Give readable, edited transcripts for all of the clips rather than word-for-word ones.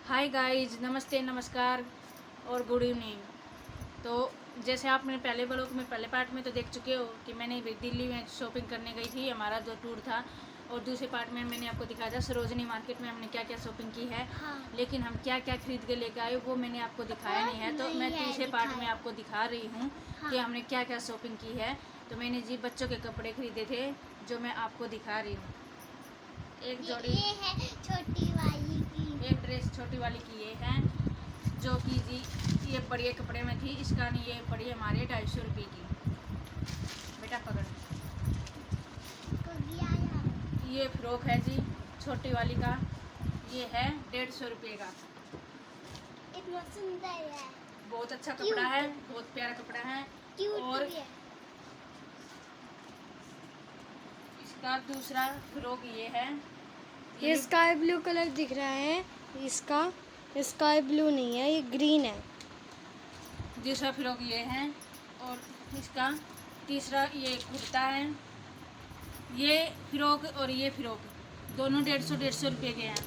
Hi guys, नमस्ते, नमस्कार और गुड इवनिंग। तो जैसे आप मेरे पहले ब्लॉग में पहले पार्ट में तो देख चुके हो कि मैंने दिल्ली में शॉपिंग करने गई थी, हमारा जो टूर था। और दूसरे पार्ट में मैंने आपको दिखाया था सरोजनी मार्केट में हमने क्या क्या शॉपिंग की है। हाँ। लेकिन हम क्या क्या खरीद के लेके आए वो मैंने आपको दिखाया नहीं है। तो मैं तीसरे पार्ट में आपको दिखा रही हूँ कि हमने क्या क्या शॉपिंग की है। तो मैंने जी बच्चों के कपड़े खरीदे थे जो मैं आपको दिखा रही हूँ। एक जोड़ी ये है छोटी वाली की, एक ड्रेस छोटी वाली की ये है जो कि जी ये बढ़िया कपड़े में थी। इसका नहीं, ये पड़ी हमारे 250 रुपये की। बेटा पकड़। ये फ्रॉक है जी छोटी वाली का, ये है 150 रुपये का। इतना सुंदर है, बहुत अच्छा कपड़ा है, बहुत प्यारा कपड़ा है। और इसका दूसरा फ्रॉक ये है, ये स्काई ब्लू कलर दिख रहा है। इसका स्काई ब्लू नहीं है, ये ग्रीन है। दूसरा फ्रॉक ये है। और इसका तीसरा ये कुर्ता है। ये फ्रॉक और ये फ्रॉक दोनों 150 रुपये के हैं।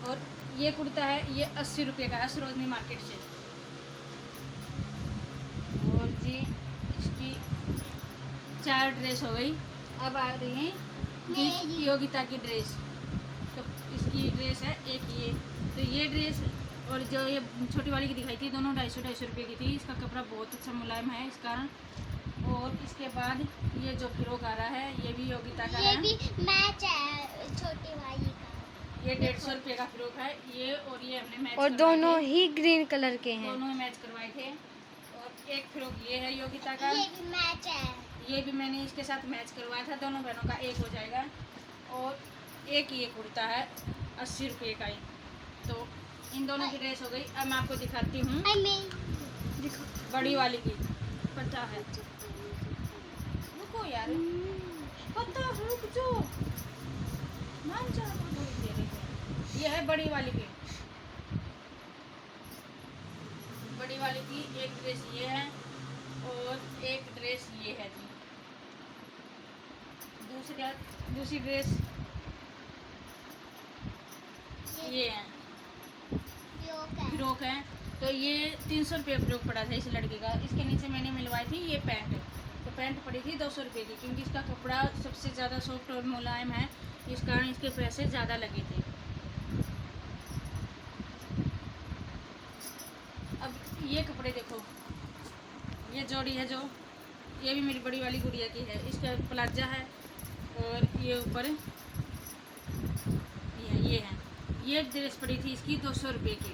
और ये कुर्ता है, ये 80 रुपये का है सरोजनी मार्केट से। और जी इसकी 4 ड्रेस हो गई। अब आ रही है योगिता की ड्रेस। तो इसकी ड्रेस है एक ये, तो ये ड्रेस और जो ये छोटी वाली की दिखाई थी दोनों 250 रुपये की थी। इसका कपड़ा बहुत अच्छा मुलायम है इस कारण। और इसके बाद ये जो फ्रॉक आ रहा है ये भी योगिता का है। ये भी मैच है छोटी वाली का। ये 150 रुपये का फ्रॉक है। ये और ये हमने मैच और दोनों ही ग्रीन कलर के हैं। दोनों मैच करवाए थे। और एक फ्रॉक ये है योगिता का, ये भी मैच है। ये भी मैंने इसके साथ मैच करवाया था। दोनों बहनों का एक हो जाएगा। और एक ये कुर्ता है 80 रुपये का ही। तो इन दोनों की ड्रेस हो गई। अब मैं आपको दिखाती हूँ बड़ी वाली की। पता है, रुको यार, पता रुक जो मान जा। ये है बड़ी वाली की। बड़ी वाली की एक ड्रेस ये है और एक ड्रेस ये है जी। दूसरी ड्रेस ये है, फ्रॉक है। तो ये 300 रुपये फ्रॉक पड़ा था इस लड़के का। इसके नीचे मैंने मिलवाई थी ये पैंट। तो पैंट पड़ी थी 200 रुपये की, क्योंकि इसका कपड़ा सबसे ज़्यादा सॉफ्ट और मुलायम है, इस कारण इसके पैसे ज़्यादा लगे थे। अब ये कपड़े देखो, ये जोड़ी है जो, ये भी मेरी बड़ी वाली गुड़िया की है। इसका प्लाजा है और ये ऊपर ये है। ये ड्रेस पड़ी थी इसकी 200 रुपये की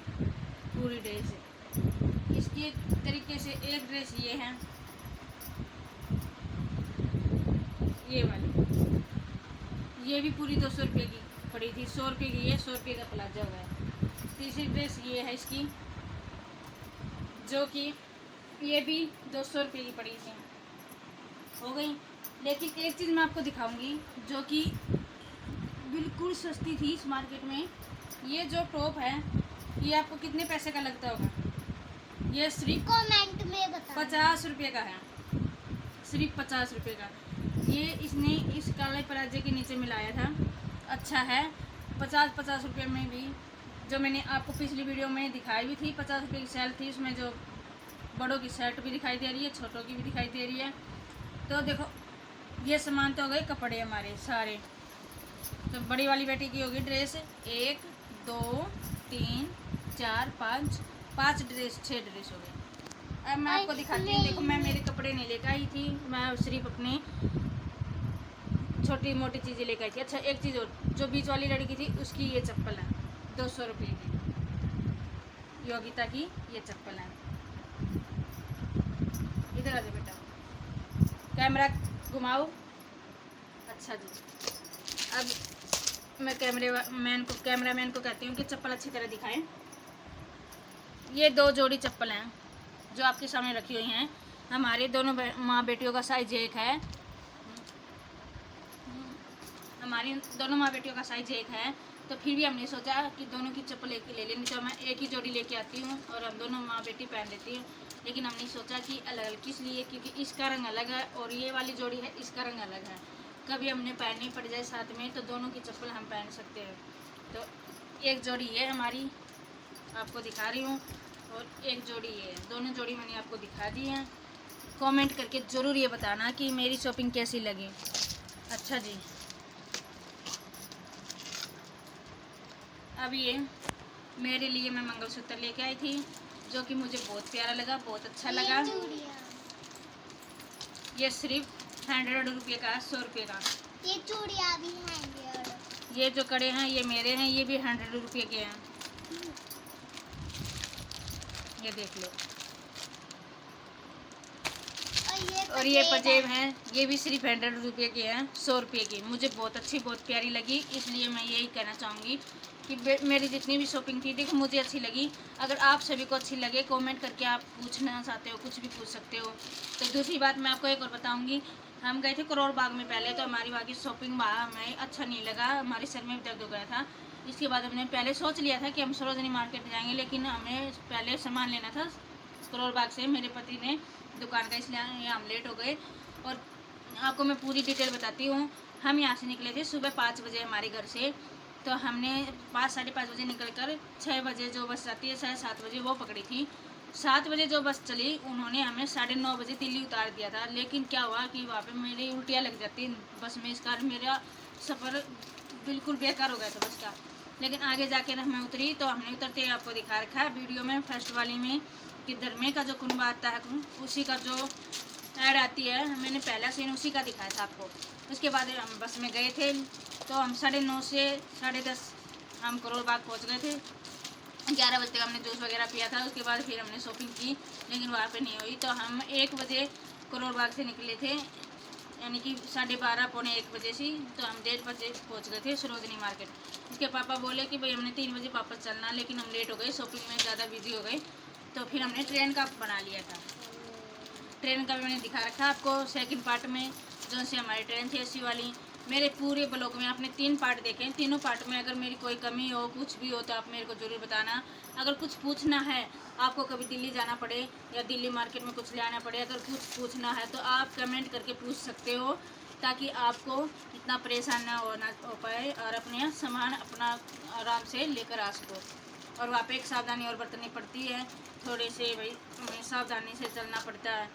पूरी ड्रेस है। इसके तरीके से एक ड्रेस ये है, ये वाली, ये भी पूरी 200 रुपये की पड़ी थी। 100 रुपये की ये, 100 रुपये का प्लाजा हुआ है। तीसरी ड्रेस ये है इसकी, जो कि ये भी 200 रुपये की पड़ी थी, हो गई। लेकिन एक चीज़ मैं आपको दिखाऊंगी जो कि बिल्कुल सस्ती थी इस मार्केट में। ये जो टॉप है ये आपको कितने पैसे का लगता होगा? ये सिर्फ कमेंट में बताओ। 50 रुपये का है, सिर्फ 50 रुपये का। ये इसने इस काले प्लाजे के नीचे मिलाया था। अच्छा है, 50 रुपये में भी, जो मैंने आपको पिछली वीडियो में दिखाई भी थी, 50 रुपये की सेल थी। उसमें जो बड़ों की शर्ट भी दिखाई दे रही है, छोटों की भी दिखाई दे रही है। तो देखो ये सामान तो हो गए कपड़े हमारे सारे। तो बड़ी वाली बेटी की होगी ड्रेस 1 2 3 4 5 ड्रेस, 6 ड्रेस हो गई। अब मैं आपको दिखाती हूँ। देखो मैं मेरे कपड़े नहीं लेकर आई थी, मैं सिर्फ अपनी छोटी मोटी चीज़ें लेकर आई थी। अच्छा एक चीज़ और, जो बीच वाली लड़की थी उसकी ये चप्पल है 200 रुपये की। योगिता की ये चप्पल है। इधर आ जाओ बेटा, कैमरा घुमाओ। अच्छा जी, अब मैं कैमरामैन को कहती हूँ कि चप्पल अच्छी तरह दिखाएं। ये 2 जोड़ी चप्पल हैं जो आपके सामने रखी हुई हैं। हमारे दोनों माँ बेटियों का साइज एक है। हमारी दोनों माँ बेटियों का साइज एक है। तो फिर भी हमने सोचा कि दोनों की चप्पल एक ही ले लेनी, तो मैं एक ही जोड़ी लेके आती हूँ और हम दोनों माँ बेटी पहन लेती हूँ। लेकिन हमने सोचा कि अलग अलग किस लिए, क्योंकि इसका रंग अलग है और ये वाली जोड़ी है इसका रंग अलग है। कभी हमने पहननी पड़ जाए साथ में तो दोनों की चप्पल हम पहन सकते हैं। तो एक जोड़ी ये हमारी आपको दिखा रही हूँ, और एक जोड़ी ये है। दोनों जोड़ी मैंने आपको दिखा दी हैं। कमेंट करके ज़रूर ये बताना कि मेरी शॉपिंग कैसी लगी। अच्छा जी, अब ये मेरे लिए मैं मंगलसूत्र लेके आई थी, जो कि मुझे बहुत प्यारा लगा, बहुत अच्छा लगा। ये सिर्फ 100 रुपये का, 100 रुपये का। ये चूड़ियाँ भी हैं। ये जो कड़े हैं ये मेरे हैं, ये भी 100 रुपये के हैं। ये देख लो। और ये पंजेब हैं, ये भी सिर्फ 100 रुपये के हैं, 100 रुपये की। मुझे बहुत अच्छी, बहुत प्यारी लगी, इसलिए मैं यही कहना चाहूँगी कि मेरी जितनी भी शॉपिंग थी देखो मुझे अच्छी लगी। अगर आप सभी को अच्छी लगे कमेंट करके आप पूछना चाहते हो, कुछ भी पूछ सकते हो। तो दूसरी बात मैं आपको एक और बताऊँगी, हम गए थे करोड़ बाग में पहले, तो हमारी वहाँ की शॉपिंग वहाँ हमें अच्छा नहीं लगा, हमारे सर में भी दर्द हो गया था। इसके बाद हमने पहले सोच लिया था कि हम सरोजनी मार्केट जाएंगे, लेकिन हमें पहले सामान लेना था करोड़ बाग से, मेरे पति ने दुकान का, इसलिए हम लेट हो गए। और आपको मैं पूरी डिटेल बताती हूँ। हम यहाँ से निकले थे सुबह 5 बजे हमारे घर से, तो हमने 5 साढ़े 5 बजे निकल कर 6 बजे जो बस आती है 7:30 बजे वो पकड़ी थी। 7 बजे जो बस चली उन्होंने हमें 9:30 बजे दिल्ली उतार दिया था। लेकिन क्या हुआ कि वहाँ पे मेरी उल्टियाँ लग जाती बस में, इस कारण मेरा सफ़र बिल्कुल बेकार हो गया था बस का। लेकिन आगे जाके मैं उतरी तो हमने उतरते आपको दिखा रखा है वीडियो में फर्स्ट वाली में कि धर्मे का जो कुनबा आता है उसी का जो ऐड आती है, मैंने पहला सीन उसी का दिखाया था आपको। उसके बाद हम बस में गए थे, तो हम 9:30 से 10:30 हम करोड़ बाग पहुँच गए थे। 11 बजे तक हमने जूस वगैरह पिया था। उसके बाद फिर हमने शॉपिंग की, लेकिन वहाँ पे नहीं हुई। तो हम 1 बजे करोड़ बाग से निकले थे, यानी कि 12:30 पौने 1 बजे से। तो हम 1:30 बजे पहुँच गए थे सरोजनी मार्केट। उसके पापा बोले कि भाई हमने 3 बजे वापस चलना, लेकिन हम लेट हो गए, शॉपिंग में ज़्यादा बिजी हो गए। तो फिर हमने ट्रेन का बना लिया था। ट्रेन का भी मैंने दिखा रखा आपको सेकंड पार्ट में, जो से हमारी ट्रेन थी एसी वाली। मेरे पूरे ब्लॉग में आपने 3 पार्ट देखे, तीनों पार्ट में अगर मेरी कोई कमी हो, कुछ भी हो, तो आप मेरे को ज़रूर बताना। अगर कुछ पूछना है, आपको कभी दिल्ली जाना पड़े या दिल्ली मार्केट में कुछ ले आना पड़े, अगर कुछ पूछना है तो आप कमेंट करके पूछ सकते हो, ताकि आपको इतना परेशान ना हो पाए और अपने सामान अपना आराम से लेकर आ सको। और वहाँ पे एक सावधानी और बरतनी पड़ती है, थोड़े से भाई हमें सावधानी से चलना पड़ता है।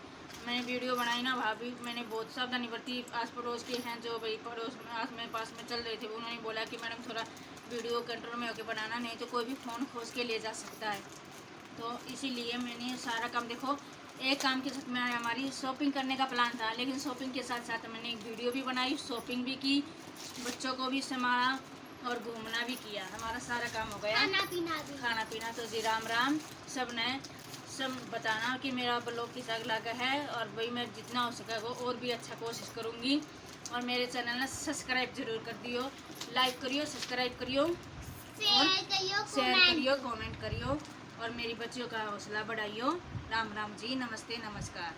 मैंने वीडियो बनाई ना, वहाँ भी मैंने बहुत सावधानी बरती। आस पड़ोस के हैं जो भाई पड़ोस में आस में पास में चल रहे थे, उन्होंने बोला कि मैडम थोड़ा वीडियो कंट्रोल में होकर बनाना, नहीं तो कोई भी फ़ोन खोज के ले जा सकता है। तो इसीलिए मैंने सारा काम, देखो एक काम के साथ में हमारी शॉपिंग करने का प्लान था, लेकिन शॉपिंग के साथ साथ मैंने एक वीडियो भी बनाई, शॉपिंग भी की, बच्चों को भी संभाला और घूमना भी किया। हमारा सारा काम हो गया, खाना पीना। तो जी राम राम, सब ने सब बताना कि मेरा ब्लॉग किस लगा है, और भाई मैं जितना हो सका वो और भी अच्छा कोशिश करूँगी। और मेरे चैनल ने सब्सक्राइब जरूर कर दियो, लाइक करियो, सब्सक्राइब करियो, और शेयर करियो, कमेंट करियो, और मेरी बच्चियों का हौसला बढ़ाइयो। राम राम जी, नमस्ते, नमस्कार।